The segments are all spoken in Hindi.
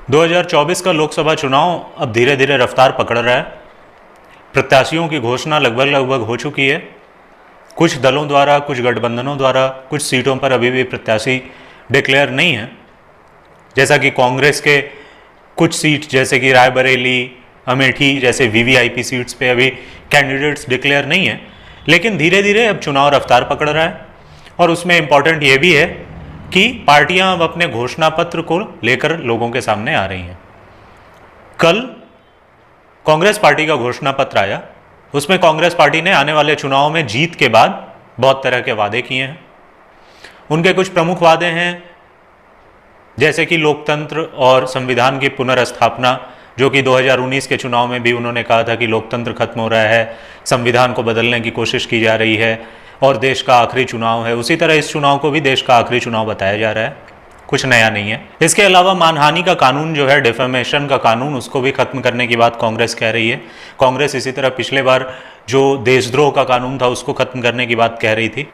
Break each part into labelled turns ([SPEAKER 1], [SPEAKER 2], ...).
[SPEAKER 1] 2024 का लोकसभा चुनाव अब धीरे धीरे रफ्तार पकड़ रहा है। प्रत्याशियों की घोषणा लगभग हो चुकी है। कुछ दलों द्वारा, कुछ गठबंधनों द्वारा कुछ सीटों पर अभी भी प्रत्याशी डिक्लेयर नहीं है, जैसा कि कांग्रेस के कुछ सीट जैसे कि रायबरेली, अमेठी जैसे वीवीआईपी सीट्स पे अभी कैंडिडेट्स डिक्लेयर नहीं है। लेकिन धीरे धीरे अब चुनाव रफ्तार पकड़ रहा है और उसमें इम्पॉर्टेंट ये भी है कि पार्टियां अब अपने घोषणा पत्र को लेकर लोगों के सामने आ रही हैं। कल कांग्रेस पार्टी का घोषणा पत्र आया। उसमें कांग्रेस पार्टी ने आने वाले चुनाव में जीत के बाद बहुत तरह के वादे किए हैं। उनके कुछ प्रमुख वादे हैं, जैसे कि लोकतंत्र और संविधान की पुनर्स्थापना, जो कि 2019 के चुनाव में भी उन्होंने कहा था कि लोकतंत्र खत्म हो रहा है, संविधान को बदलने की कोशिश की जा रही है और देश का आखिरी चुनाव है। उसी तरह इस चुनाव को भी देश का आखिरी चुनाव बताया जा रहा है, कुछ नया नहीं है। इसके अलावा मानहानि का कानून जो है, डिफेमेशन का कानून, उसको भी खत्म करने की बात कांग्रेस कह रही है। कांग्रेस इसी तरह पिछले बार जो देशद्रोह का कानून था उसको खत्म करने की बात कह रही थी।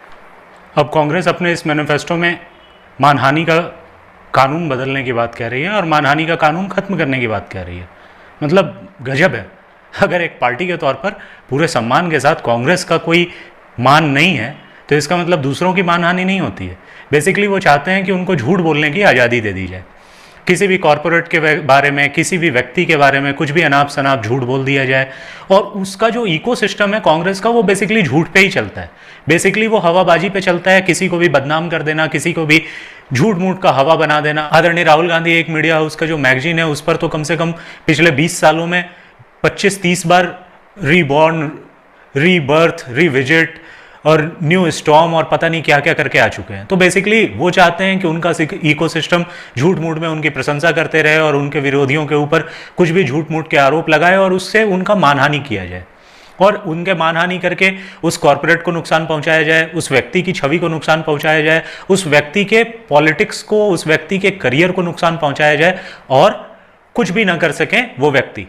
[SPEAKER 1] अब कांग्रेस अपने इस मैनिफेस्टो में मानहानि का कानून बदलने की बात कह रही है और मानहानि का कानून खत्म करने की बात कह रही है। मतलब गजब है। अगर एक पार्टी के तौर पर पूरे सम्मान के साथ कांग्रेस का कोई मान नहीं है तो इसका मतलब दूसरों की मानहानि नहीं होती है। बेसिकली वो चाहते हैं कि उनको झूठ बोलने की आज़ादी दे दी जाए। किसी भी कॉरपोरेट के बारे में, किसी भी व्यक्ति के बारे में कुछ भी अनाप शनाप झूठ बोल दिया जाए और उसका जो इकोसिस्टम है कांग्रेस का, वो बेसिकली झूठ पे ही चलता है। बेसिकली वो हवाबाजी पे चलता है, किसी को भी बदनाम कर देना, किसी को भी झूठ मूठ का हवा बना देना। आदरणीय राहुल गांधी एक मीडिया हाउस का जो मैगजीन है उस पर तो कम से कम पिछले 20 सालों में 25-30 बार रीबॉर्न, रीबर्थ, रीविजिट और न्यू स्टॉर्म और पता नहीं क्या क्या करके आ चुके हैं। तो बेसिकली वो चाहते हैं कि उनका इकोसिस्टम झूठ मूठ में उनकी प्रशंसा करते रहे और उनके विरोधियों के ऊपर कुछ भी झूठ मूठ के आरोप लगाए और उससे उनका मानहानि किया जाए और उनके मानहानि करके उस कॉरपोरेट को नुकसान पहुंचाया जाए, उस व्यक्ति की छवि को नुकसान पहुंचाया जाए, उस व्यक्ति के पॉलिटिक्स को, उस व्यक्ति के करियर को नुकसान पहुंचाया जाए और कुछ भी ना कर सके वो व्यक्ति।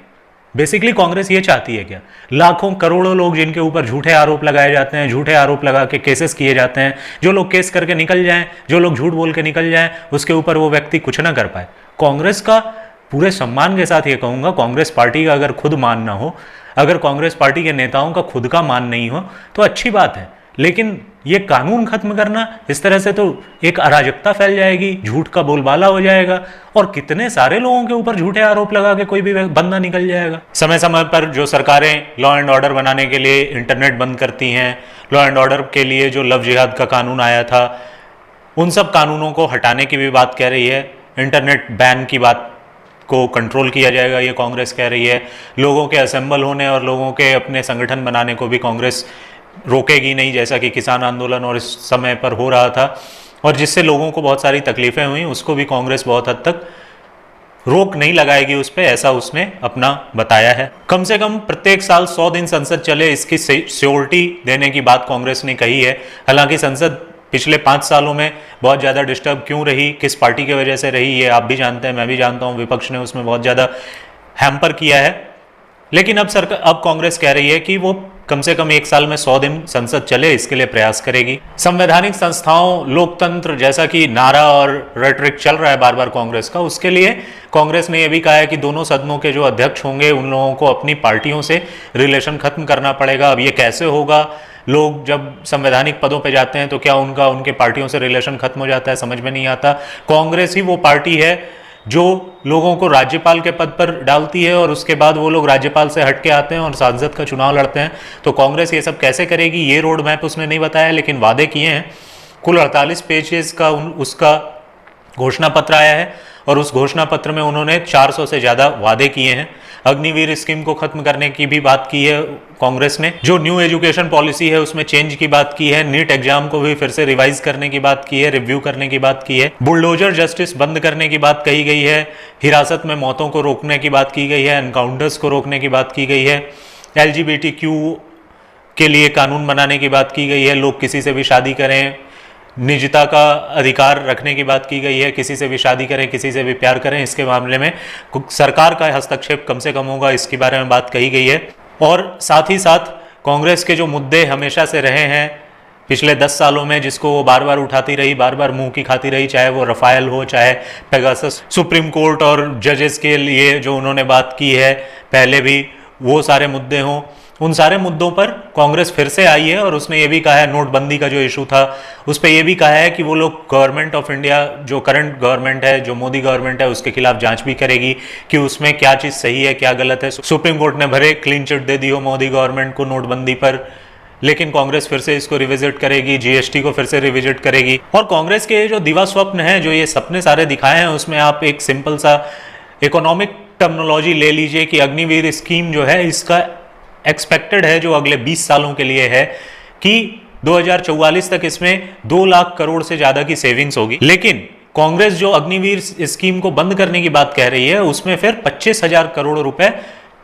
[SPEAKER 1] बेसिकली कांग्रेस ये चाहती है क्या? लाखों करोड़ों लोग जिनके ऊपर झूठे आरोप लगाए जाते हैं, झूठे आरोप लगा के केसेस किए जाते हैं, जो लोग केस करके निकल जाएं, जो लोग झूठ बोल के निकल जाएं, उसके ऊपर वो व्यक्ति कुछ ना कर पाए। कांग्रेस का पूरे सम्मान के साथ ये कहूँगा, कांग्रेस पार्टी का अगर खुद मान ना हो, अगर कांग्रेस पार्टी के नेताओं का खुद का मान नहीं हो तो अच्छी बात है, लेकिन ये कानून खत्म करना, इस तरह से तो एक अराजकता फैल जाएगी, झूठ का बोलबाला हो जाएगा और कितने सारे लोगों के ऊपर झूठे आरोप लगा के कोई भी बंदा निकल जाएगा। समय समय पर जो सरकारें लॉ एंड ऑर्डर बनाने के लिए इंटरनेट बंद करती हैं, लॉ एंड ऑर्डर के लिए जो लव जिहाद का कानून आया था, उन सब कानूनों को हटाने की भी बात कह रही है। इंटरनेट बैन की बात को कंट्रोल किया जाएगा, ये कांग्रेस कह रही है। लोगों के असेंबल होने और लोगों के अपने संगठन बनाने को भी कांग्रेस रोकेगी नहीं, जैसा कि किसान आंदोलन और इस समय पर हो रहा था और जिससे लोगों को बहुत सारी तकलीफें हुई, उसको भी कांग्रेस बहुत हद तक रोक नहीं लगाएगी उस पर, ऐसा उसने अपना बताया है। कम से कम प्रत्येक साल 100 दिन संसद चले, इसकी श्योरिटी देने की बात कांग्रेस ने कही है। हालांकि संसद पिछले 5 सालों में बहुत ज़्यादा डिस्टर्ब क्यों रही, किस पार्टी की वजह से रही, ये आप भी जानते हैं, मैं भी जानता हूँ। विपक्ष ने उसमें बहुत ज़्यादा हैम्पर किया है, लेकिन अब कांग्रेस कह रही है कि वो कम से कम 1 साल में 100 दिन संसद चले, इसके लिए प्रयास करेगी। संवैधानिक संस्थाओं, लोकतंत्र जैसा कि नारा और रेटरिक चल रहा है बार बार कांग्रेस का, उसके लिए कांग्रेस ने यह भी कहा है कि दोनों सदनों के जो अध्यक्ष होंगे उन लोगों को अपनी पार्टियों से रिलेशन खत्म करना पड़ेगा। अब ये कैसे होगा? लोग जब संवैधानिक पदों पे जाते हैं तो क्या उनके पार्टियों से रिलेशन खत्म हो जाता है? समझ में नहीं आता। कांग्रेस ही वो पार्टी है जो लोगों को राज्यपाल के पद पर डालती है और उसके बाद वो लोग राज्यपाल से हट के आते हैं और सांसद का चुनाव लड़ते हैं। तो कांग्रेस ये सब कैसे करेगी, ये रोड मैप उसने नहीं बताया, लेकिन वादे किए हैं। कुल 48 पेजेस का उसका घोषणा पत्र आया है और उस घोषणा पत्र में उन्होंने 400 से ज़्यादा वादे किए हैं। अग्निवीर स्कीम को खत्म करने की भी बात की है कांग्रेस ने। जो न्यू एजुकेशन पॉलिसी है उसमें चेंज की बात की है। नीट एग्जाम को भी फिर से रिवाइज करने की बात की है, रिव्यू करने की बात की है। बुलडोजर जस्टिस बंद करने की बात कही गई है। हिरासत में मौतों को रोकने की बात की गई है। एनकाउंटर्स को रोकने की बात की गई है। LGBTQ के लिए कानून बनाने की बात की गई है। लोग किसी से भी शादी करें, निजता का अधिकार रखने की बात की गई है। किसी से भी शादी करें, किसी से भी प्यार करें, इसके मामले में सरकार का हस्तक्षेप कम से कम होगा, इसके बारे में बात कही गई है। और साथ ही साथ कांग्रेस के जो मुद्दे हमेशा से रहे हैं, पिछले 10 सालों में जिसको वो बार बार उठाती रही, बार बार मुंह की खाती रही, चाहे वो रफायल हो, चाहे पेगासस, सुप्रीम कोर्ट और जजेस के लिए जो उन्होंने बात की है पहले भी, वो सारे मुद्दे हों, उन सारे मुद्दों पर कांग्रेस फिर से आई है और उसने ये भी कहा है, नोटबंदी का जो इशू था उस पर यह भी कहा है कि वो लोग गवर्नमेंट ऑफ इंडिया, जो करंट गवर्नमेंट है, जो मोदी गवर्नमेंट है, उसके खिलाफ जांच भी करेगी कि उसमें क्या चीज़ सही है, क्या गलत है। सुप्रीम कोर्ट ने भरे क्लीन चिट दे दी हो मोदी गवर्नमेंट को नोटबंदी पर, लेकिन कांग्रेस फिर से इसको रिविजिट करेगी, जीएसटी को फिर से रिविजिट करेगी। और कांग्रेस के जो दिवा स्वप्न है, जो ये सपने सारे दिखाए हैं, उसमें आप एक सिंपल सा इकोनॉमिक टर्मिनोलॉजी ले लीजिए कि अग्निवीर स्कीम जो है, इसका एक्सपेक्टेड है जो अगले 20 सालों के लिए है कि 2044 तक इसमें 2 लाख करोड़ से ज्यादा की सेविंग्स होगी। लेकिन कांग्रेस जो अग्निवीर स्कीम को बंद करने की बात कह रही है, उसमें फिर 25,000 करोड़ रुपए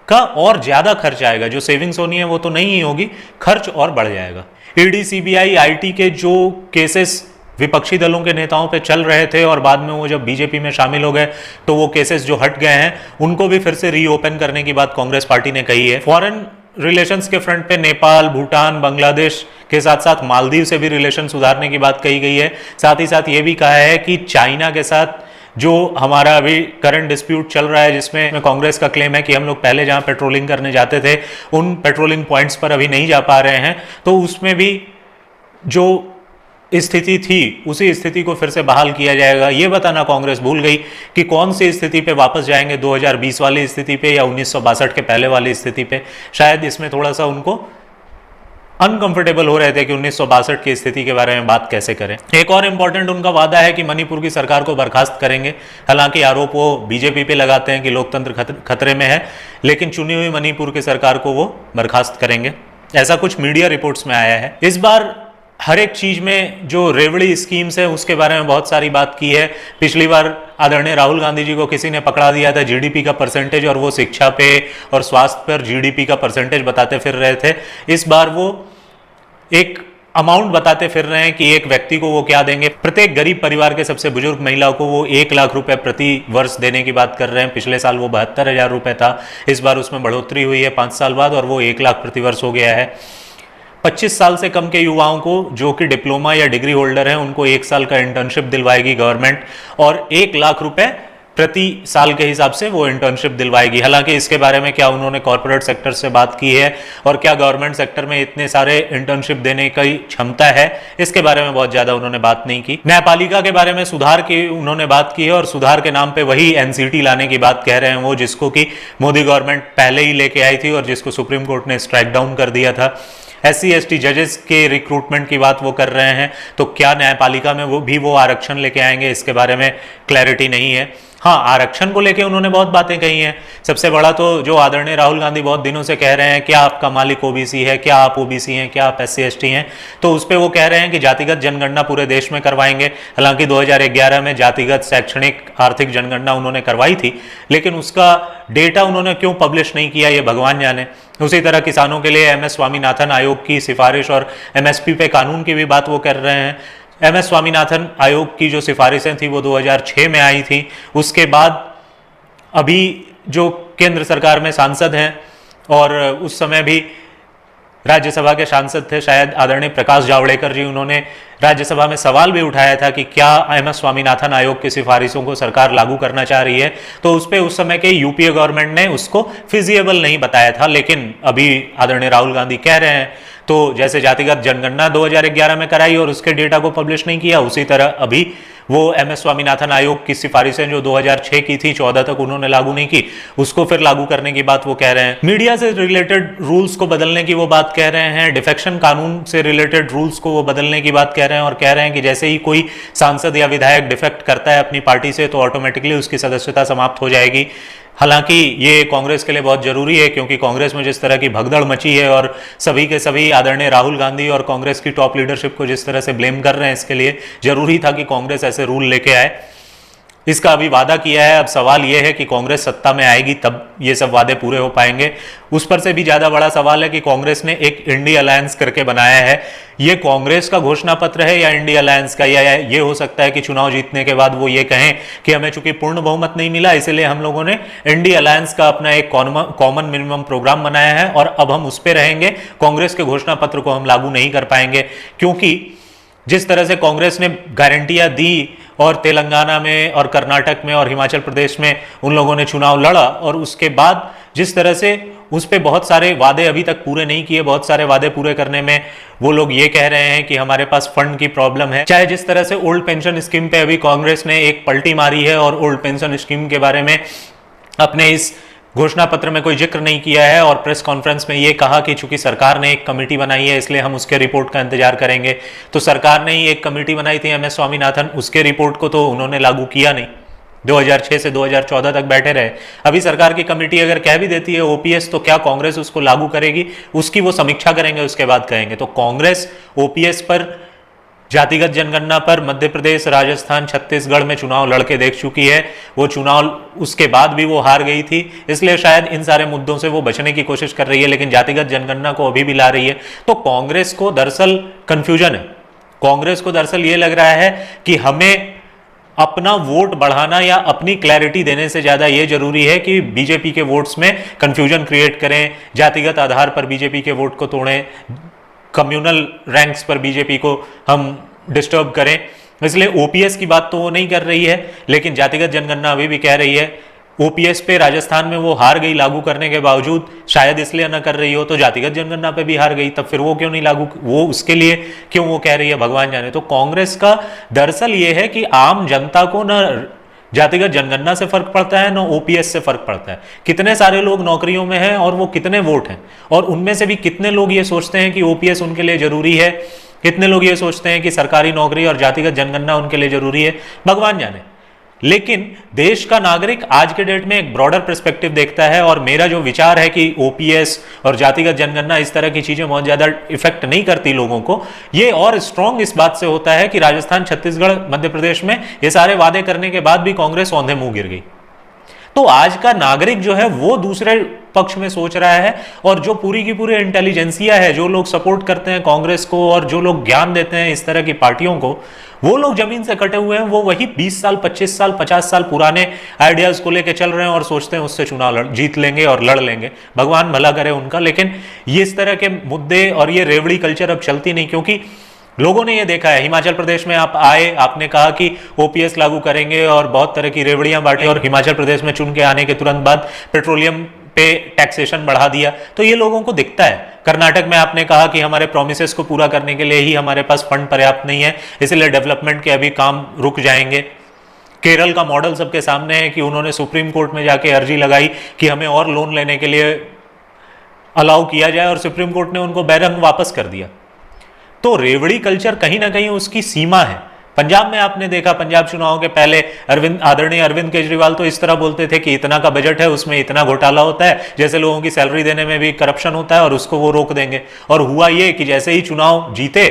[SPEAKER 1] का और ज्यादा खर्च आएगा। जो सेविंग्स होनी है वो तो नहीं ही होगी, खर्च और बढ़ जाएगा। ईडी, सीबीआई, आईटी के जो केसेस विपक्षी दलों के नेताओं पे चल रहे थे और बाद में वो जब बीजेपी में शामिल हो गए तो वो केसेस जो हट गए हैं, उनको भी फिर से रीओपन करने की बात कांग्रेस पार्टी ने कही है। फॉरेन रिलेशंस के फ्रंट पे नेपाल, भूटान, बांग्लादेश के साथ साथ मालदीव से भी रिलेशन सुधारने की बात कही गई है। साथ ही साथ ये भी कहा है कि चाइना के साथ जो हमारा अभी करंट डिस्प्यूट चल रहा है, जिसमें कांग्रेस का क्लेम है कि हम लोग पहले जहां पेट्रोलिंग करने जाते थे उन पेट्रोलिंग पॉइंट्स पर अभी नहीं जा पा रहे हैं, तो उसमें भी जो स्थिति थी उसी स्थिति को फिर से बहाल किया जाएगा। ये बताना कांग्रेस भूल गई कि कौन सी स्थिति पे वापस जाएंगे, 2020 वाली स्थिति पे या 1962 के पहले वाली स्थिति पे। शायद इसमें थोड़ा सा उनको अनकंफर्टेबल हो रहे थे कि 1962 की स्थिति के बारे में बात कैसे करें। एक और इंपॉर्टेंट उनका वादा है कि मणिपुर की सरकार को बर्खास्त करेंगे। हालांकि आरोप वो बीजेपी पे लगाते हैं कि लोकतंत्र खतरे में है, लेकिन चुनी हुई मणिपुर की सरकार को वो बर्खास्त करेंगे, ऐसा कुछ मीडिया रिपोर्ट्स में आया है। इस बार हर एक चीज में जो रेवड़ी स्कीम्स है उसके बारे में बहुत सारी बात की है। पिछली बार आदरणीय राहुल गांधी जी को किसी ने पकड़ा दिया था जीडीपी का परसेंटेज, और वो शिक्षा पे और स्वास्थ्य पर जीडीपी का परसेंटेज बताते फिर रहे थे। इस बार वो एक अमाउंट बताते फिर रहे हैं कि एक व्यक्ति को वो क्या देंगे। प्रत्येक गरीब परिवार के सबसे बुजुर्ग महिला को वो 1 लाख रुपए प्रति वर्ष देने की बात कर रहे हैं। पिछले साल वो 72,000 रुपए था, इस बार उसमें बढ़ोतरी हुई है 5 साल बाद और वो 1 लाख प्रति वर्ष हो गया है। 25 साल से कम के युवाओं को जो कि डिप्लोमा या डिग्री होल्डर हैं, उनको 1 साल का इंटर्नशिप दिलवाएगी गवर्नमेंट, और 1 लाख रुपए प्रति साल के हिसाब से वो इंटर्नशिप दिलवाएगी। हालांकि इसके बारे में क्या उन्होंने कॉर्पोरेट सेक्टर से बात की है और क्या गवर्नमेंट सेक्टर में इतने सारे इंटर्नशिप देने की क्षमता है, इसके बारे में बहुत ज्यादा उन्होंने बात नहीं की। न्यायपालिका के बारे में सुधार की उन्होंने बात की है और सुधार के नाम पे वही एनसीटी लाने की बात कह रहे हैं वो, जिसको कि मोदी गवर्नमेंट पहले ही लेके आई थी और जिसको सुप्रीम कोर्ट ने स्ट्राइक डाउन कर दिया था। SC ST जजेस के रिक्रूटमेंट की बात वो कर रहे हैं, तो क्या न्यायपालिका में वो आरक्षण लेके आएंगे, इसके बारे में क्लैरिटी नहीं है। हाँ, आरक्षण को लेके उन्होंने बहुत बातें कही हैं। सबसे बड़ा तो जो आदरणीय राहुल गांधी बहुत दिनों से कह रहे हैं, क्या आपका मालिक ओबीसी है, क्या आप ओबीसी हैं, क्या आप SC ST हैं, तो उस पर वो कह रहे हैं कि जातिगत जनगणना पूरे देश में करवाएंगे। हालांकि 2011 में जातिगत शैक्षणिक आर्थिक जनगणना उन्होंने करवाई थी, लेकिन उसका डेटा उन्होंने क्यों पब्लिश नहीं किया ये भगवान जाने। उसी तरह किसानों के लिए MS स्वामीनाथन आयोग की सिफारिश और MSP पे कानून की भी बात वो कर रहे हैं। MS स्वामीनाथन आयोग की जो सिफारिशें थी वो 2006 में आई थी। उसके बाद अभी जो केंद्र सरकार में सांसद हैं और उस समय भी राज्यसभा के सांसद थे शायद आदरणीय प्रकाश जावड़ेकर जी, उन्होंने राज्यसभा में सवाल भी उठाया था कि क्या MS स्वामीनाथन आयोग की सिफारिशों को सरकार लागू करना चाह रही है, तो उस पर उस समय के यूपीए गवर्नमेंट ने उसको फिजिएबल नहीं बताया था। लेकिन अभी आदरणीय राहुल गांधी कह रहे हैं, तो जैसे जातिगत जनगणना 2011 में कराई और उसके डेटा को पब्लिश नहीं किया, उसी तरह अभी वो MS स्वामीनाथन आयोग की सिफारिशें जो 2006 की थी 14 तक उन्होंने लागू नहीं की, उसको फिर लागू करने की बात वो कह रहे हैं। मीडिया से रिलेटेड रूल्स को बदलने की वो बात कह रहे हैं। डिफेक्शन कानून से रिलेटेड रूल्स को वो बदलने की बात कह रहे हैं और कह रहे हैं कि जैसे ही कोई सांसद या विधायक डिफेक्ट करता है अपनी पार्टी से, तो ऑटोमेटिकली उसकी सदस्यता समाप्त हो जाएगी। हालांकि ये कांग्रेस के लिए बहुत जरूरी है, क्योंकि कांग्रेस में जिस तरह की भगदड़ मची है और सभी के सभी आदरणीय राहुल गांधी और कांग्रेस की टॉप लीडरशिप को जिस तरह से ब्लेम कर रहे हैं, इसके लिए जरूरी था कि कांग्रेस ऐसे रूल लेके आए। इसका अभी वादा किया है। अब सवाल यह है कि कांग्रेस सत्ता में आएगी तब ये सब वादे पूरे हो पाएंगे। उस पर से भी ज्यादा बड़ा सवाल है कि कांग्रेस ने एक इंडी अलायंस करके बनाया है। ये कांग्रेस का घोषणा पत्र है या इंडी अलायंस का, या ये हो सकता है कि चुनाव जीतने के बाद वो ये कहें कि हमें चूंकि पूर्ण बहुमत नहीं मिला इसलिए हम लोगों ने इंडी अलायंस का अपना एक कॉमन मिनिमम प्रोग्राम बनाया है और अब हम उस पर रहेंगे, कांग्रेस के घोषणा पत्र को हम लागू नहीं कर पाएंगे। क्योंकि जिस तरह से कांग्रेस ने गारंटियां दी और तेलंगाना में और कर्नाटक में और हिमाचल प्रदेश में उन लोगों ने चुनाव लड़ा और उसके बाद जिस तरह से उस पे बहुत सारे वादे अभी तक पूरे नहीं किए, बहुत सारे वादे पूरे करने में वो लोग ये कह रहे हैं कि हमारे पास फंड की प्रॉब्लम है। चाहे जिस तरह से ओल्ड पेंशन स्कीम पे अभी कांग्रेस ने एक पलटी मारी है और ओल्ड पेंशन स्कीम के बारे में अपने इस घोषणा पत्र में कोई जिक्र नहीं किया है और प्रेस कॉन्फ्रेंस में ये कहा कि चूंकि सरकार ने एक कमेटी बनाई है इसलिए हम उसके रिपोर्ट का इंतजार करेंगे। तो सरकार ने ही एक कमेटी बनाई थी एमएस स्वामीनाथन, उसके रिपोर्ट को तो उन्होंने लागू किया नहीं, 2006 से 2014 तक बैठे रहे। अभी सरकार की कमेटी अगर कह भी देती है ओपीएस तो क्या कांग्रेस उसको लागू करेगी? उसकी वो समीक्षा करेंगे, उसके बाद कहेंगे। तो कांग्रेस ओपीएस पर, जातिगत जनगणना पर मध्य प्रदेश, राजस्थान, छत्तीसगढ़ में चुनाव लड़के देख चुकी है। वो चुनाव उसके बाद भी वो हार गई थी, इसलिए शायद इन सारे मुद्दों से वो बचने की कोशिश कर रही है, लेकिन जातिगत जनगणना को अभी भी ला रही है। तो कांग्रेस को दरअसल कंफ्यूजन है। कांग्रेस को दरअसल ये लग रहा है कि हमें अपना वोट बढ़ाना या अपनी क्लैरिटी देने से ज्यादा ये जरूरी है कि बीजेपी के वोट्स में कंफ्यूजन क्रिएट करें, जातिगत आधार पर बीजेपी के वोट को तोड़ें, कम्युनल रैंक्स पर बीजेपी को हम डिस्टर्ब करें। इसलिए ओपीएस की बात तो वो नहीं कर रही है, लेकिन जातिगत जनगणना अभी भी कह रही है। ओपीएस पे राजस्थान में वो हार गई लागू करने के बावजूद, शायद इसलिए ना कर रही हो, तो जातिगत जनगणना पे भी हार गई, तब फिर वो क्यों नहीं लागू, वो उसके लिए क्यों वो कह रही है, भगवान जाने। तो कांग्रेस का दरअसल ये है कि आम जनता को ना जातिगत जनगणना से फर्क पड़ता है ना ओपीएस से फर्क पड़ता है। कितने सारे लोग नौकरियों में हैं और वो कितने वोट हैं, और उनमें से भी कितने लोग ये सोचते हैं कि ओपीएस उनके लिए जरूरी है, कितने लोग ये सोचते हैं कि सरकारी नौकरी और जातिगत जनगणना उनके लिए जरूरी है, भगवान जाने। लेकिन देश का नागरिक आज के डेट में एक ब्रॉडर पर्सपेक्टिव देखता है, और मेरा जो विचार है कि ओपीएस और जातिगत जनगणना इस तरह की चीजें बहुत ज्यादा इफेक्ट नहीं करती लोगों को। ये और स्ट्रांग इस बात से होता है कि राजस्थान, छत्तीसगढ़, मध्य प्रदेश में ये सारे वादे करने के बाद भी कांग्रेस औंधे मुंह गिर गई। तो आज का नागरिक जो है वो दूसरे पक्ष में सोच रहा है, और जो पूरी की पूरी इंटेलिजेंसिया है, जो लोग सपोर्ट करते हैं कांग्रेस को और जो लोग ज्ञान देते हैं इस तरह की पार्टियों को, वो लोग जमीन से कटे हुए हैं। वो वही 20 साल, 25 साल, 50 साल पुराने आइडियाज को लेकर चल रहे हैं और सोचते हैं उससे चुनाव जीत लेंगे और लड़ लेंगे। भगवान भला करे उनका, लेकिन ये इस तरह के मुद्दे और ये रेवड़ी कल्चर अब चलती नहीं, क्योंकि लोगों ने ये देखा है। हिमाचल प्रदेश में आप आए, आपने कहा कि ओपीएस लागू करेंगे और बहुत तरह की रेवड़ियां बांटी, और हिमाचल प्रदेश में चुन के आने के तुरंत बाद पेट्रोलियम पे टैक्सेशन बढ़ा दिया, तो ये लोगों को दिखता है। कर्नाटक में आपने कहा कि हमारे प्रोमिसेस को पूरा करने के लिए ही हमारे पास फंड पर्याप्त नहीं है, इसलिए डेवलपमेंट के अभी काम रुक जाएंगे। केरल का मॉडल सबके सामने है कि उन्होंने सुप्रीम कोर्ट में जाके अर्जी लगाई कि हमें और लोन लेने के लिए अलाउ किया जाए, और सुप्रीम कोर्ट ने उनको बैरंग वापस कर दिया। तो रेवड़ी कल्चर कहीं ना कहीं उसकी सीमा है। पंजाब में आपने देखा, पंजाब चुनाव के पहले आदरणीय अरविंद केजरीवाल तो इस तरह बोलते थे कि इतना का बजट है, उसमें इतना घोटाला होता है, जैसे लोगों की सैलरी देने में भी करप्शन होता है और उसको वो रोक देंगे। और हुआ ये कि जैसे ही चुनाव जीते,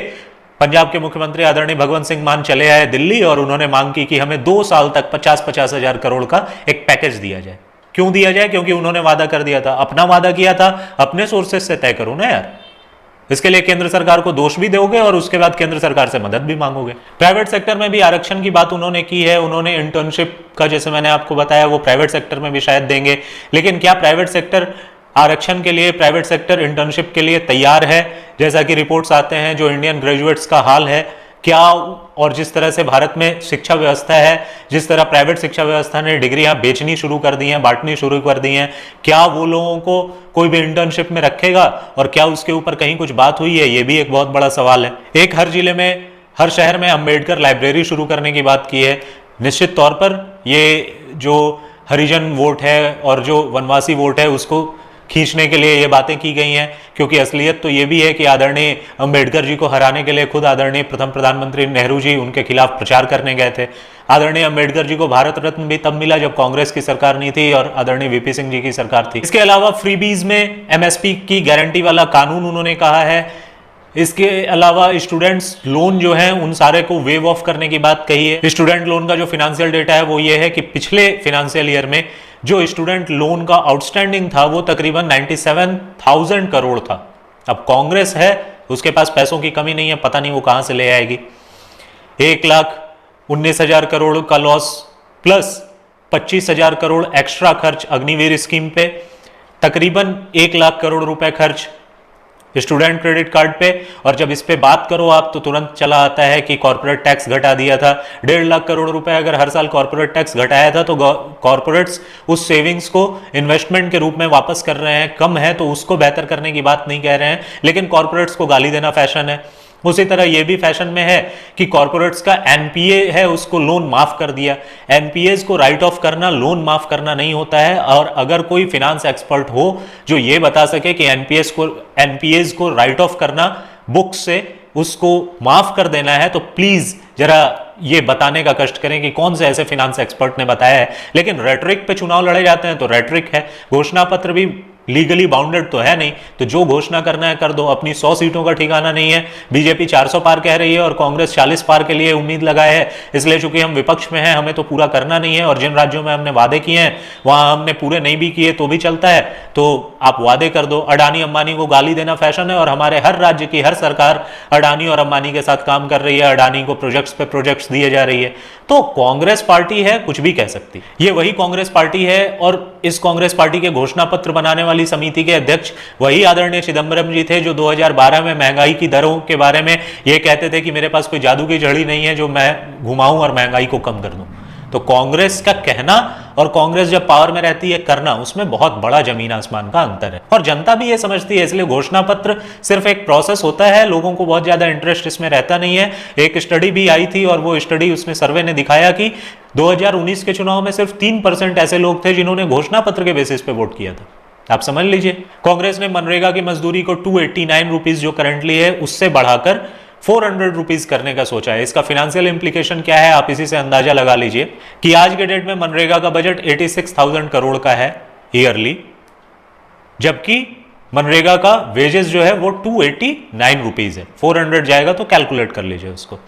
[SPEAKER 1] पंजाब के मुख्यमंत्री आदरणीय भगवंत सिंह मान चले आए दिल्ली, और उन्होंने मांग की कि हमें 2 साल तक 50-50 हजार करोड़ का एक पैकेज दिया जाए। क्यों दिया जाए? क्योंकि उन्होंने वादा कर दिया था, अपना वादा किया था, अपने सोर्सेस से तय करो ना यार। इसके लिए केंद्र सरकार को दोष भी दोगे और उसके बाद केंद्र सरकार से मदद भी मांगोगे। प्राइवेट सेक्टर में भी आरक्षण की बात उन्होंने की है। उन्होंने इंटर्नशिप का, जैसे मैंने आपको बताया, वो प्राइवेट सेक्टर में भी शायद देंगे। लेकिन क्या प्राइवेट सेक्टर आरक्षण के लिए, प्राइवेट सेक्टर इंटर्नशिप के लिए तैयार है? जैसा कि रिपोर्ट्स आते हैं, जो इंडियन ग्रेजुएट्स का हाल है क्या, और जिस तरह से भारत में शिक्षा व्यवस्था है, जिस तरह प्राइवेट शिक्षा व्यवस्था ने डिग्रियां बेचनी शुरू कर दी हैं, बांटनी शुरू कर दी हैं, क्या वो लोगों को कोई भी इंटर्नशिप में रखेगा? और क्या उसके ऊपर कहीं कुछ बात हुई है? ये भी एक बहुत बड़ा सवाल है। एक, हर जिले में, हर शहर में अंबेडकर लाइब्रेरी शुरू करने की बात की है। निश्चित तौर पर ये जो हरिजन वोट है और जो वनवासी वोट है उसको खींचने के लिए ये बातें की गई हैं, क्योंकि असलियत तो ये भी है कि आदरणीय अंबेडकर जी को हराने के लिए खुद आदरणीय प्रथम प्रधानमंत्री नेहरू जी उनके खिलाफ प्रचार करने गए थे। आदरणीय अंबेडकर जी को भारत रत्न भी तब मिला जब कांग्रेस की सरकार नहीं थी और आदरणीय वीपी सिंह जी की सरकार थी। इसके अलावा फ्रीबीज में एमएसपी की गारंटी वाला कानून उन्होंने कहा है इसके अलावा स्टूडेंट्स लोन जो है उन सारे को वेव ऑफ करने की बात कही है। स्टूडेंट लोन का जो फाइनेंशियल डेटा है वो ये है कि पिछले फाइनेंशियल ईयर में जो स्टूडेंट लोन का आउटस्टैंडिंग था वो तकरीबन 97,000 करोड़ था। अब कांग्रेस है, उसके पास पैसों की कमी नहीं है, पता नहीं वो कहां से ले आएगी। 1,19,000 करोड़ का लॉस प्लस 25,000 करोड़ एक्स्ट्रा खर्च अग्निवीर स्कीम पे, तकरीबन 1,00,000 करोड़ रुपए खर्च स्टूडेंट क्रेडिट कार्ड पे। और जब इस पे बात करो आप तो तुरंत चला आता है कि कॉर्पोरेट टैक्स घटा दिया था। 1,50,000 करोड़ रुपए अगर हर साल कॉर्पोरेट टैक्स घटाया था तो कॉर्पोरेट्स उस सेविंग्स को इन्वेस्टमेंट के रूप में वापस कर रहे हैं। कम है तो उसको बेहतर करने की बात नहीं कह रहे हैं, लेकिन कॉर्पोरेट्स को गाली देना फैशन है। उसी तरह यह भी फैशन में है कि कॉर्पोरेट्स का एनपीए है उसको लोन माफ कर दिया। एनपीएस को राइट ऑफ करना लोन माफ करना नहीं होता है। और अगर कोई फिनांस एक्सपर्ट हो जो ये बता सके कि एनपीएस को राइट ऑफ करना बुक से उसको माफ कर देना है तो प्लीज जरा ये बताने का कष्ट करें कि कौन से ऐसे फिनांस एक्सपर्ट ने बताया है। लेकिन रेटरिक पे चुनाव लड़े जाते हैं तो रेटरिक है, घोषणा पत्र भी लीगली बाउंडेड तो है नहीं, तो जो घोषणा करना है कर दो। अपनी 100 सीटों का ठिकाना नहीं है। बीजेपी 400 पार कह रही है और कांग्रेस 40 पार के लिए उम्मीद लगाए है, इसलिए चूंकि हम विपक्ष में हैं हमें तो पूरा करना नहीं है। और जिन राज्यों में हमने वादे किए हैं वहां हमने पूरे नहीं भी किए तो भी चलता है, तो आप वादे कर दो। अडानी अंबानी को गाली देना फैशन है और हमारे हर राज्य की हर सरकार अडानी और अंबानी के साथ काम कर रही है, अडानी को प्रोजेक्ट्स पे प्रोजेक्ट्स दिए जा रही है। तो कांग्रेस पार्टी है, कुछ भी कह सकती, ये वही कांग्रेस पार्टी है। और इस कांग्रेस पार्टी के घोषणा पत्र बनाने वाली समिति के अध्यक्ष वही आदरणीय चिदंबरम जी थे जो 2012 में महंगाई की दरों के बारे में ये कहते थे कि मेरे पास कोई जादू की झड़ी नहीं है जो मैं घुमाऊं और महंगाई को कम कर दूं। तो कांग्रेस का कहना और कांग्रेस जब पावर में रहती है करना, उसमें बहुत बड़ा जमीन आसमान का अंतर है। और जनता भी ये समझती है, इसलिए घोषणा पत्र सिर्फ एक प्रोसेस होता है, लोगों को बहुत ज्यादा इंटरेस्ट इसमें रहता नहीं है। एक स्टडी भी आई थी और वो स्टडी उसमें सर्वे ने दिखाया कि 2019 के चुनाव में सिर्फ 3% ऐसे लोग थे जिन्होंने घोषणा पत्र के बेसिस पे वोट किया था। आप समझ लीजिए, कांग्रेस ने मनरेगा की मजदूरी को 289 रुपीज जो करंटली है उससे बढ़ाकर 400 रुपीज करने का सोचा है। इसका फाइनेंशियल इंप्लीकेशन क्या है आप इसी से अंदाजा लगा लीजिए कि आज के डेट में मनरेगा का बजट 86,000 करोड़ का है ईयरली, जबकि मनरेगा का वेजेस जो है वो 289 रुपीज है। 400 जाएगा तो कैलकुलेट कर लीजिए उसको।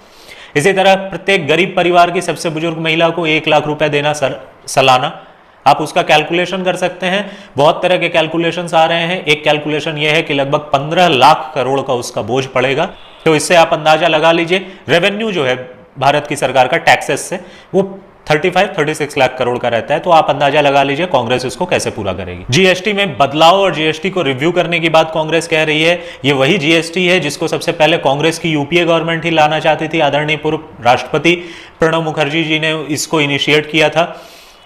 [SPEAKER 1] इसी तरह प्रत्येक गरीब परिवार की सबसे बुजुर्ग महिला को 1,00,000 रुपए देना सालाना, आप उसका कैलकुलेशन कर सकते हैं। बहुत तरह के कैलकुलेशंस आ रहे हैं। एक कैलकुलेशन यह है कि लगभग 15 लाख करोड़ का उसका बोझ पड़ेगा। तो इससे आप अंदाजा लगा लीजिए रेवेन्यू जो है भारत की सरकार का टैक्सेस से वो 35-36 लाख करोड़ का रहता है। तो आप अंदाजा लगा लीजिए कांग्रेस इसको कैसे पूरा करेगी। जीएसटी में बदलाव और जीएसटी को रिव्यू करने की बात कांग्रेस कह रही है। ये वही जीएसटी है जिसको सबसे पहले कांग्रेस की यूपीए गवर्नमेंट ही लाना चाहती थी। आदरणीय पूर्व राष्ट्रपति प्रणब मुखर्जी जी ने इसको इनिशिएट किया था,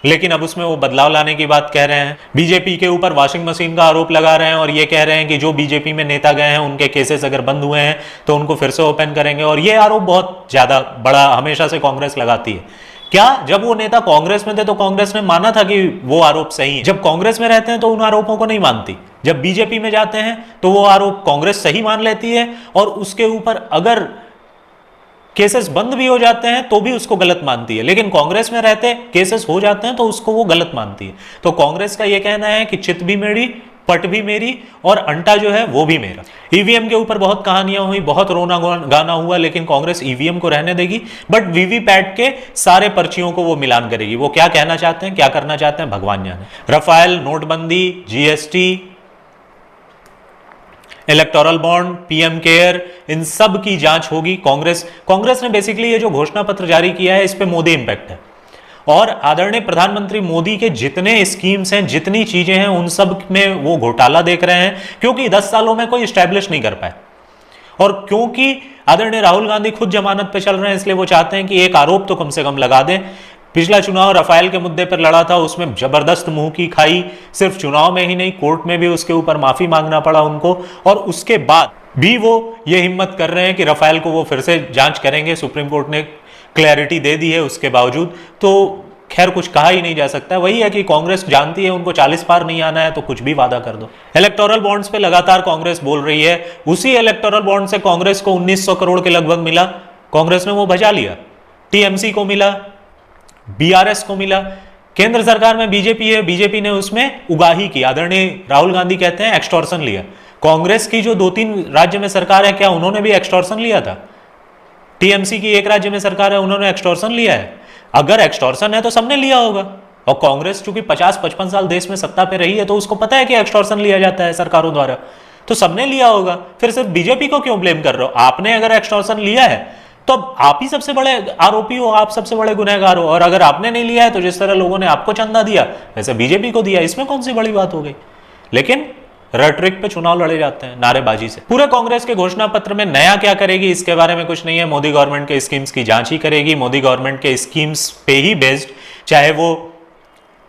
[SPEAKER 1] लेकिन अब उसमें वो बदलाव लाने की बात कह रहे हैं। बीजेपी के ऊपर वॉशिंग मशीन का आरोप लगा रहे हैं और ये कह रहे हैं कि जो बीजेपी में नेता गए हैं उनके केसेस अगर बंद हुए हैं तो उनको फिर से ओपन करेंगे। और ये आरोप बहुत ज्यादा बड़ा हमेशा से कांग्रेस लगाती है। क्या जब वो नेता कांग्रेस में थे तो कांग्रेस ने माना था कि वो आरोप सही है? जब कांग्रेस में रहते हैं तो उन आरोपों को नहीं मानती, जब बीजेपी में जाते हैं तो वो आरोप कांग्रेस सही मान लेती है और उसके ऊपर अगर केसेस बंद भी हो जाते हैं तो भी उसको गलत मानती है। लेकिन कांग्रेस में रहते केसेस हो जाते हैं तो उसको वो गलत मानती है। तो कांग्रेस का ये कहना है कि चित भी मेरी, पट भी मेरी और अंटा जो है वो भी मेरा। ईवीएम के ऊपर बहुत कहानियां हुई, बहुत रोना गाना हुआ, लेकिन कांग्रेस ईवीएम को रहने देगी बट वीवीपैट के सारे पर्चियों को वो मिलान करेगी। वो क्या कहना चाहते हैं, क्या करना चाहते हैं, भगवान जाने। रफाल, नोटबंदी, GST, electoral bond, PM care, इन सब की जांच होगी। कांग्रेस ने बेसिकली ये जो घोषणा पत्र जारी किया है इस पे मोदी इंपैक्ट है और आदरणीय प्रधानमंत्री मोदी के जितने स्कीम्स हैं, जितनी चीजें हैं, उन सब में वो घोटाला देख रहे हैं क्योंकि 10 सालों में कोई स्टैब्लिश नहीं कर पाए। और क्योंकि आदरणीय राहुल गांधी खुद जमानत पे चल रहे हैं इसलिए वो चाहते हैं कि एक आरोप तो कम से कम लगा दें। पिछला चुनाव रफाल के मुद्दे पर लड़ा था, उसमें जबरदस्त मुंह की खाई, सिर्फ चुनाव में ही नहीं कोर्ट में भी उसके ऊपर माफी मांगना पड़ा उनको। और उसके बाद भी वो ये हिम्मत कर रहे हैं कि रफाल को वो फिर से जांच करेंगे। सुप्रीम कोर्ट ने क्लैरिटी दे दी है उसके बावजूद, तो खैर कुछ कहा ही नहीं जा सकता। वही है कि कांग्रेस जानती है उनको 40 पार नहीं आना है तो कुछ भी वादा कर दो। इलेक्टोरल बॉन्ड्स पे लगातार कांग्रेस बोल रही है, उसी इलेक्टोरल बॉन्ड से कांग्रेस को 1900 करोड़ के लगभग मिला, कांग्रेस ने वो बचा लिया। टीएमसी को मिला, बीआरएस को मिला। केंद्र सरकार में बीजेपी है, बीजेपी ने उसमें उगाही की। आदरणीय राहुल गांधी कहते हैं एक्सटॉर्शन लिया, कांग्रेस की जो 2-3 राज्य में सरकार है, क्या उन्होंने भी एक्सटॉर्शन लिया था? टीएमसी की एक राज्य में सरकार है, उन्होंने एक्सटॉर्शन लिया है? अगर एक्सटॉर्शन है तो सबने लिया होगा। और कांग्रेस चूंकि 50-55 साल देश में सत्ता पे रही है, तो उसको पता है कि एक्सटॉर्शन लिया जाता है सरकारों द्वारा, तो सबने लिया होगा। फिर सिर्फ बीजेपी को क्यों ब्लेम कर रहे हो? आपने अगर एक्सटॉर्शन लिया है तो आप ही सबसे बड़े आरोपी हो, आप सबसे बड़े गुनहगार हो। और अगर आपने नहीं लिया है तो जिस तरह लोगों ने आपको चंदा दिया वैसे बीजेपी को दिया, इसमें कौन सी बड़ी बात हो गई? लेकिन रेटरिक पे चुनाव लड़े जाते हैं, नारेबाजी से। पूरे कांग्रेस के घोषणा पत्र में नया क्या करेगी इसके बारे में कुछ नहीं है। मोदी गवर्नमेंट के स्कीम्स की जांच ही करेगी, मोदी गवर्नमेंट के स्कीम्स पे ही बेस्ड, चाहे वो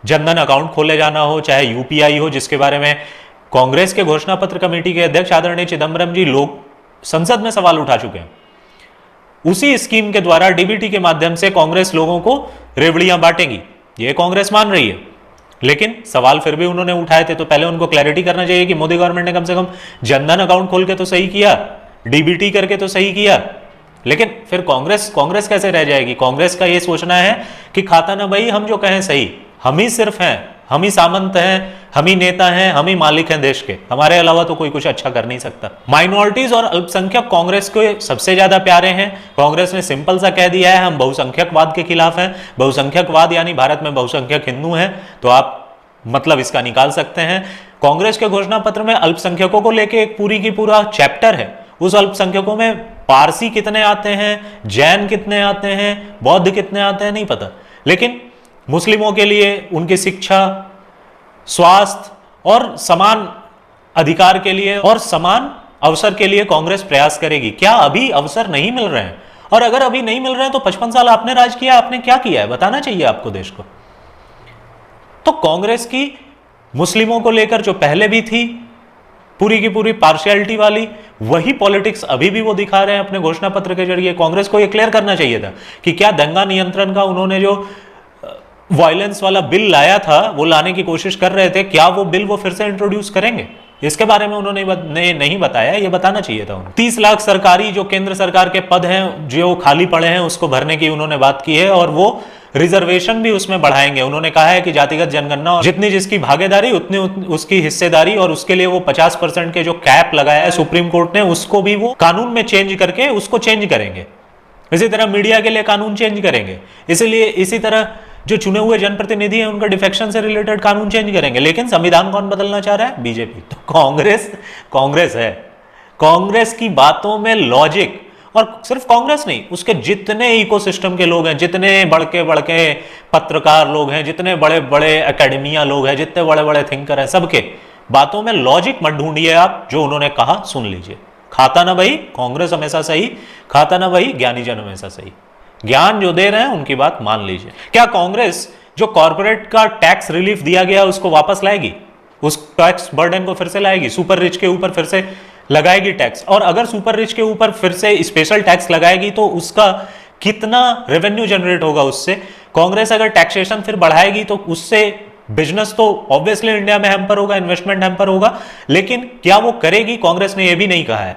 [SPEAKER 1] जनधन अकाउंट खोले जाना हो, चाहे यूपीआई हो, जिसके बारे में कांग्रेस के घोषणा पत्र कमेटी के अध्यक्ष आदरणीय चिदंबरम जी लोग संसद में सवाल उठा चुके हैं। उसी स्कीम के द्वारा डीबीटी के माध्यम से कांग्रेस लोगों को रेवड़ियां बांटेगी, ये कांग्रेस मान रही है। लेकिन सवाल फिर भी उन्होंने उठाए थे, तो पहले उनको क्लैरिटी करना चाहिए कि मोदी गवर्नमेंट ने कम से कम जनधन अकाउंट खोल के तो सही किया, डीबीटी करके तो सही किया। लेकिन फिर कांग्रेस कैसे रह जाएगी? कांग्रेस का ये सोचना है कि खाता ना भाई, हम जो कहें सही, हम ही सिर्फ हैं, हम ही सामंत हैं, हम ही नेता हैं, हम ही मालिक हैं देश के, हमारे अलावा तो कोई कुछ अच्छा कर नहीं सकता। माइनॉरिटीज और अल्पसंख्यक कांग्रेस के सबसे ज्यादा प्यारे हैं। कांग्रेस ने सिंपल सा कह दिया है, हम बहुसंख्यकवाद के खिलाफ हैं। बहुसंख्यकवाद यानी भारत में बहुसंख्यक हिंदू हैं, तो आप मतलब इसका निकाल सकते हैं। कांग्रेस के घोषणा पत्र में अल्पसंख्यकों को लेकर एक पूरी की पूरा चैप्टर है। उस अल्पसंख्यकों में पारसी कितने आते हैं, जैन कितने आते हैं, बौद्ध कितने आते हैं नहीं पता, लेकिन मुस्लिमों के लिए उनकी शिक्षा, स्वास्थ्य और समान अधिकार के लिए और समान अवसर के लिए कांग्रेस प्रयास करेगी। क्या अभी अवसर नहीं मिल रहे हैं? और अगर अभी नहीं मिल रहे हैं तो 55 साल आपने राज किया, आपने क्या किया है बताना चाहिए आपको देश को। तो कांग्रेस की मुस्लिमों को लेकर जो पहले भी थी पूरी की पूरी पार्शियलिटी वाली, वही पॉलिटिक्स अभी भी वो दिखा रहे हैं अपने घोषणा पत्र के जरिए। कांग्रेस को ये क्लियर करना चाहिए था कि क्या दंगा नियंत्रण का उन्होंने जो वायलेंस वाला बिल लाया था, वो लाने की कोशिश कर रहे थे, क्या वो बिल वो फिर से इंट्रोड्यूस करेंगे? इसके बारे में उन्होंने नहीं बताया, ये बताना चाहिए था उन्हें। 30 लाख सरकारी जो केंद्र सरकार के पद हैं जो खाली पड़े हैं उसको भरने की उन्होंने बात की है, और वो रिजर्वेशन भी उसमें बढ़ाएंगे। उन्होंने कहा है कि जातिगत जनगणना जितनी जिसकी भागीदारी उतनी उसकी हिस्सेदारी, और उसके लिए वो 50% के जो कैप लगाया है सुप्रीम कोर्ट ने, उसको भी वो कानून में चेंज करके उसको चेंज करेंगे। इसी तरह मीडिया के लिए कानून चेंज करेंगे। इसलिए इसी तरह जो चुने हुए जनप्रतिनिधि हैं उनका डिफेक्शन से रिलेटेड कानून चेंज करेंगे। लेकिन संविधान कौन बदलना चाह रहा है? बीजेपी। तो कांग्रेस है। कांग्रेस की बातों में लॉजिक, और सिर्फ कांग्रेस नहीं, उसके जितने इकोसिस्टम के लोग हैं, जितने बड़के पत्रकार लोग हैं, जितने बड़े बड़े एकेडमिया लोग हैं, जितने बड़े बड़े थिंकर हैं, सबके बातों में लॉजिक मत ढूंढिए आप। जो उन्होंने कहा सुन लीजिए। खाता ना भाई कांग्रेस हमेशा सही, खाता ना भाई ज्ञानीजन हमेशा सही। ज्ञान जो दे रहे हैं उनकी बात मान लीजिए। क्या कांग्रेस जो कॉर्पोरेट का टैक्स रिलीफ दिया गया उसको वापस लाएगी? उस टैक्स बर्डन को फिर से लाएगी? सुपर रिच के ऊपर फिर से लगाएगी टैक्स? और अगर सुपर रिच के ऊपर फिर से स्पेशल टैक्स लगाएगी तो उसका कितना रेवेन्यू जनरेट होगा उससे? कांग्रेस अगर टैक्सेशन फिर बढ़ाएगी तो उससे बिजनेस तो ऑब्वियसली इंडिया में हैम्पर होगा, इन्वेस्टमेंट हैम्पर होगा। लेकिन क्या वो करेगी? कांग्रेस ने यह भी नहीं कहा है,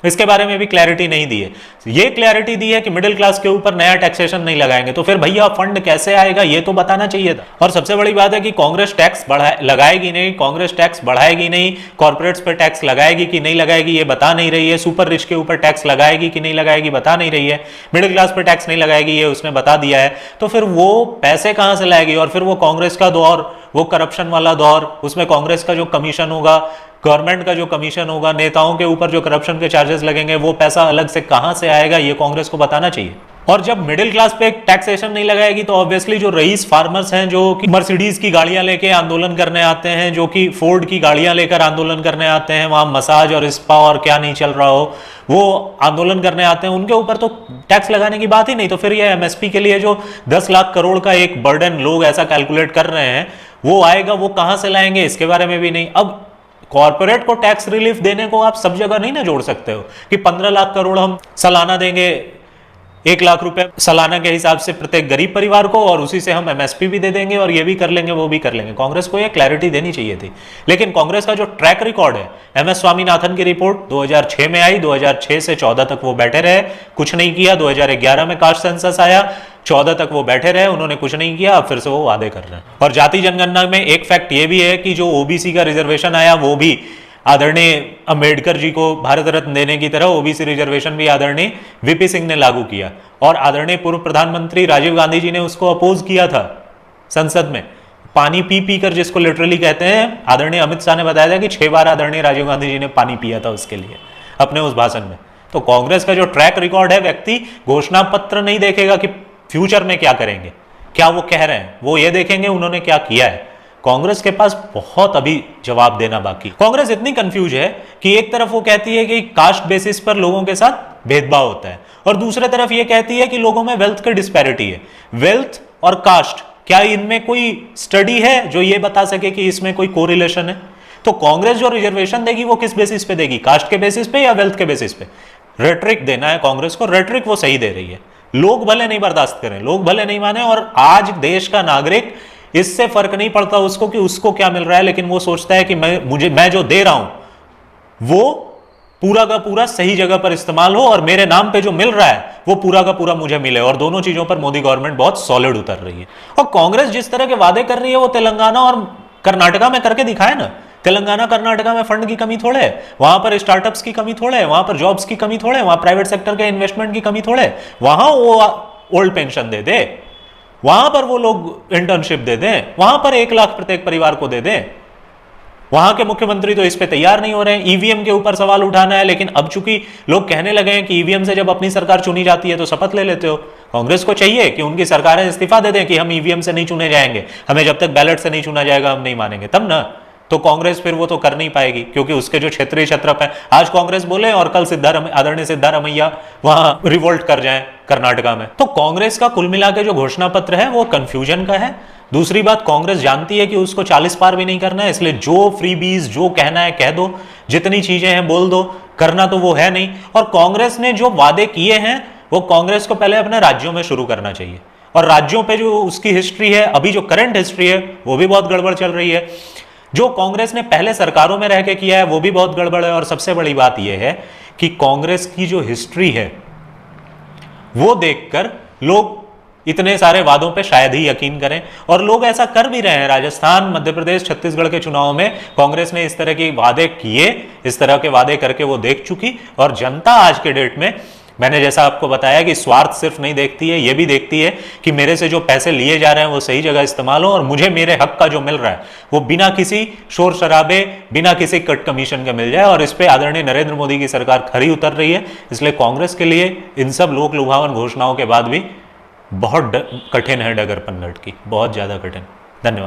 [SPEAKER 1] इसके बारे में भी क्लैरिटी नहीं दी है। ये क्लैरिटी दी है कि मिडिल क्लास के ऊपर नया टैक्सेशन नहीं लगाएंगे। तो फिर भैया फंड कैसे आएगा ये तो बताना चाहिए था। और सबसे बड़ी बात है कि कांग्रेस टैक्स लगाएगी नहीं, कांग्रेस टैक्स बढ़ाएगी नहीं, कॉर्पोरेट्स पे टैक्स लगाएगी कि नहीं लगाएगी ये बता नहीं रही है, सुपर रिच के ऊपर टैक्स लगाएगी कि नहीं लगाएगी बता नहीं रही है, मिडिल क्लास पे टैक्स नहीं लगाएगी ये उसने बता दिया है। तो फिर वो पैसे कहां से लाएगी? और फिर वो कांग्रेस का दौर, वो करप्शन वाला दौर, उसमें कांग्रेस का जो कमीशन होगा, गवर्नमेंट का जो कमीशन होगा, नेताओं के ऊपर जो करप्शन के चार्जेस लगेंगे, वो पैसा अलग से कहां से आएगा ये कांग्रेस को बताना चाहिए। और जब मिडिल क्लास पे टैक्सेशन नहीं लगाएगी तो ऑब्वियसली जो रईस फार्मर्स हैं जो कि मर्सिडीज की गाड़ियां लेके आंदोलन करने आते हैं, जो कि फोर्ड की गाड़ियां लेकर आंदोलन करने आते हैं, वहां मसाज और स्पा और क्या नहीं चल रहा हो वो आंदोलन करने आते हैं, उनके ऊपर तो टैक्स लगाने की बात ही नहीं। तो फिर ये एमएसपी के लिए जो 10 लाख करोड़ का एक बर्डन लोग ऐसा कैलकुलेट कर रहे हैं वो आएगा, वो कहां से लाएंगे इसके बारे में भी नहीं। अब कॉर्पोरेट को टैक्स रिलीफ देने को आप सब जगह नहीं ना जोड़ सकते हो कि 15 लाख करोड़ हम सालाना देंगे, 1 लाख रुपए सालाना के हिसाब से प्रत्येक गरीब परिवार को, और उसी से हम एमएसपी भी दे देंगे और ये भी कर लेंगे वो भी कर लेंगे। कांग्रेस को ये क्लैरिटी देनी चाहिए थी। लेकिन कांग्रेस का जो ट्रैक रिकॉर्ड है, एमएस स्वामीनाथन की रिपोर्ट 2006 में आई, 2006 से 14 तक वो बैठे रहे, कुछ नहीं किया। 2011 में कास्ट सेंसस आया, 14 तक वो बैठे रहे, उन्होंने कुछ नहीं किया, अब फिर से वो वादे कर रहे हैं। और जाति जनगणना में एक फैक्ट ये भी है कि जो ओबीसी का रिजर्वेशन आया वो भी आदरणीय अंबेडकर जी को भारत रत्न देने की तरह ओबीसी रिजर्वेशन भी आदरणीय वीपी सिंह ने लागू किया, और आदरणीय पूर्व प्रधानमंत्री राजीव गांधी जी ने उसको अपोज किया था संसद में। पानी पी पी कर, जिसको लिटरली कहते हैं, आदरणीय अमित शाह ने बताया था कि 6 बार आदरणीय राजीव गांधी जी ने पानी पिया था उसके लिए अपने उस भाषण में। तो कांग्रेस का जो ट्रैक रिकॉर्ड है, व्यक्ति घोषणा पत्र नहीं देखेगा कि फ्यूचर में क्या करेंगे, क्या वो कह रहे हैं, वो ये देखेंगे उन्होंने क्या किया है। कांग्रेस के पास बहुत अभी जवाब देना बाकी। कांग्रेस इतनी कंफ्यूज है कि एक तरफ वो कहती है कि कास्ट बेसिस पर लोगों के साथ भेदभाव होता है, और दूसरे तरफ ये कहती है कि लोगों में वेल्थ की डिस्पैरिटी है। वेल्थ और कास्ट, क्या इनमें कोई स्टडी है जो ये बता सके कि इसमें कोई कोरिलेशन है? तो कांग्रेस जो रिजर्वेशन देगी वो किस बेसिस पे देगी, कास्ट के बेसिस पे या वेल्थ के बेसिस पे? रेटरिक देना है कांग्रेस को, रेटरिक वो सही दे रही है। लोग भले नहीं बर्दाश्त करें, लोग भले नहीं माने, और आज देश का नागरिक, इससे फर्क नहीं पड़ता उसको कि उसको क्या मिल रहा है, लेकिन वो सोचता है कि मैं जो दे रहा हूं वो पूरा का पूरा सही जगह पर इस्तेमाल हो, और मेरे नाम पे जो मिल रहा है वो पूरा का पूरा मुझे मिले। और दोनों चीजों पर मोदी गवर्नमेंट बहुत सॉलिड उतर रही है। और कांग्रेस जिस तरह के वादे कर रही है वो तेलंगाना और कर्नाटका में करके दिखाए ना। तेलंगाना कर्नाटका में फंड की कमी थोड़े है, वहां पर स्टार्टअप्स की कमी थोड़े है, वहां पर जॉब्स की कमी थोड़े है, वहां प्राइवेट सेक्टर के इन्वेस्टमेंट की कमी थोड़े है। वहां वो ओल्ड पेंशन दे दे, वहां पर वो लोग इंटर्नशिप दे दें, वहां पर 1 लाख प्रत्येक परिवार को दे दें। वहां के मुख्यमंत्री तो इस पे तैयार नहीं हो रहे हैं। ईवीएम के ऊपर सवाल उठाना है, लेकिन अब चूंकि लोग कहने लगे हैं कि ईवीएम से जब अपनी सरकार चुनी जाती है तो शपथ ले लेते हो। कांग्रेस को चाहिए कि उनकी सरकारें इस्तीफा दे दें कि हम ईवीएम से नहीं चुने जाएंगे, हमें जब तक बैलेट से नहीं चुना जाएगा हम नहीं मानेंगे, तब ना। तो कांग्रेस फिर वो तो कर नहीं पाएगी, क्योंकि उसके जो क्षेत्रीय छत्रप है, आज कांग्रेस बोले और कल आदरणीय सिद्धारमैया वहां रिवोल्ट कर जाएं कर्नाटका में। तो कांग्रेस का कुल मिला के जो घोषणा पत्र है वो कंफ्यूजन का है। दूसरी बात, कांग्रेस जानती है कि उसको 40 पार भी नहीं करना है, इसलिए जो फ्रीबीज, जो कहना है कह दो, जितनी चीजें हैं बोल दो, करना तो वो है नहीं। और कांग्रेस ने जो वादे किए हैं वो कांग्रेस को पहले अपने राज्यों में शुरू करना चाहिए, और राज्यों पे जो उसकी हिस्ट्री है, अभी जो करंट हिस्ट्री है वो भी बहुत गड़बड़ चल रही है। जो कांग्रेस ने पहले सरकारों में रह के किया है वो भी बहुत गड़बड़ है। और सबसे बड़ी बात यह है कि कांग्रेस की जो हिस्ट्री है वो देखकर लोग इतने सारे वादों पे शायद ही यकीन करें, और लोग ऐसा कर भी रहे हैं। राजस्थान, मध्य प्रदेश, छत्तीसगढ़ के चुनाव में कांग्रेस ने इस तरह के वादे किए, इस तरह के वादे करके वो देख चुकी। और जनता आज के डेट में, मैंने जैसा आपको बताया कि स्वार्थ सिर्फ नहीं देखती है, ये भी देखती है कि मेरे से जो पैसे लिए जा रहे हैं वो सही जगह इस्तेमाल हो, और मुझे मेरे हक का जो मिल रहा है वो बिना किसी शोर शराबे, बिना किसी कट कमीशन के मिल जाए। और इस पे आदरणीय नरेंद्र मोदी की सरकार खरी उतर रही है। इसलिए कांग्रेस के लिए इन सब लोक लुभावन घोषणाओं के बाद भी बहुत कठिन है डगर पनघट की, बहुत ज्यादा कठिन। धन्यवाद।